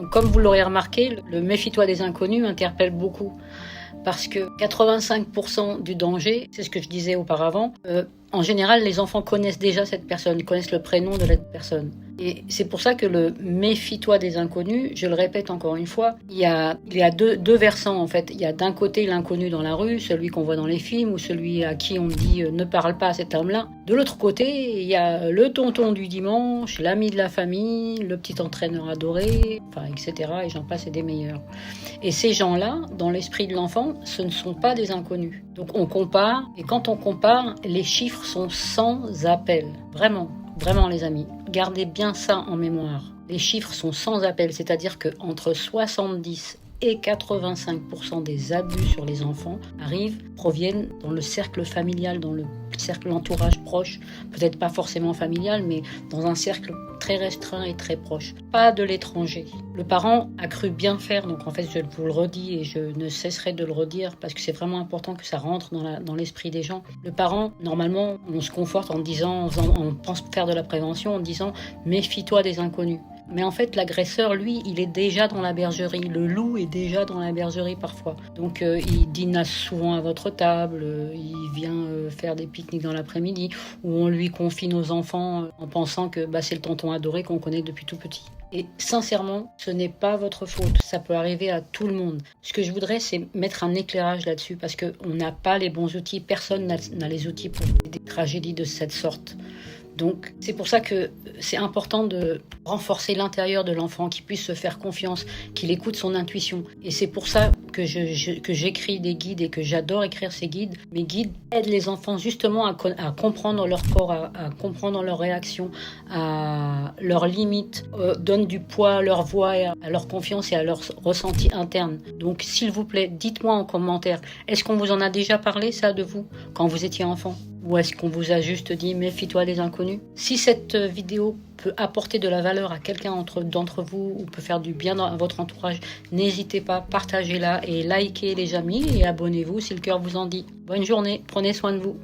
Donc, comme vous l'aurez remarqué, le méfie-toi des inconnus interpelle beaucoup. Parce que 85% du danger, c'est ce que je disais auparavant, en général, les enfants connaissent déjà cette personne, ils connaissent le prénom de cette personne. Et c'est pour ça que le méfie-toi des inconnus, je le répète encore une fois, il y a deux versants en fait. Il y a d'un côté l'inconnu dans la rue, celui qu'on voit dans les films ou celui à qui on dit ne parle pas à cet homme-là. De l'autre côté, il y a le tonton du dimanche, l'ami de la famille, le petit entraîneur adoré, enfin, etc. Et j'en passe et des meilleurs. Et ces gens-là, dans l'esprit de l'enfant, ce ne sont pas des inconnus. Donc on compare, et quand on compare, les chiffres sont sans appel. Vraiment, vraiment les amis. Gardez bien ça en mémoire. Les chiffres sont sans appel, c'est-à-dire qu'entre 70 et 85% des abus sur les enfants proviennent dans le cercle familial, dans le cercle entourage proche, peut-être pas forcément familial, mais dans un cercle très restreint et très proche. Pas de l'étranger. Le parent a cru bien faire, donc en fait je vous le redis et je ne cesserai de le redire parce que c'est vraiment important que ça rentre dans l'esprit des gens. Le parent, normalement, on se conforte en disant, on pense faire de la prévention en disant méfie-toi des inconnus. Mais en fait, l'agresseur, lui, il est déjà dans la bergerie. Le loup est déjà dans la bergerie parfois. Donc, il dîne souvent à votre table, il vient faire des pique-niques dans l'après-midi, ou on lui confie nos enfants en pensant que c'est le tonton adoré qu'on connaît depuis tout petit. Et sincèrement, ce n'est pas votre faute. Ça peut arriver à tout le monde. Ce que je voudrais, c'est mettre un éclairage là-dessus, parce qu'on n'a pas les bons outils. Personne n'a les outils pour des tragédies de cette sorte. Donc c'est pour ça que c'est important de renforcer l'intérieur de l'enfant, qu'il puisse se faire confiance, qu'il écoute son intuition. Et c'est pour ça que j'écris des guides et que j'adore écrire ces guides. Mes guides aident les enfants justement à comprendre leur corps, à comprendre leurs réactions, à leurs limites, donnent du poids à leur voix, à leur confiance et à leur ressenti interne. Donc s'il vous plaît, dites-moi en commentaire, est-ce qu'on vous en a déjà parlé ça de vous quand vous étiez enfant ? Ou est-ce qu'on vous a juste dit « méfie-toi des inconnus » ? Si cette vidéo peut apporter de la valeur à quelqu'un d'entre vous ou peut faire du bien dans votre entourage, n'hésitez pas, partagez-la et likez les amis et abonnez-vous si le cœur vous en dit. Bonne journée, prenez soin de vous.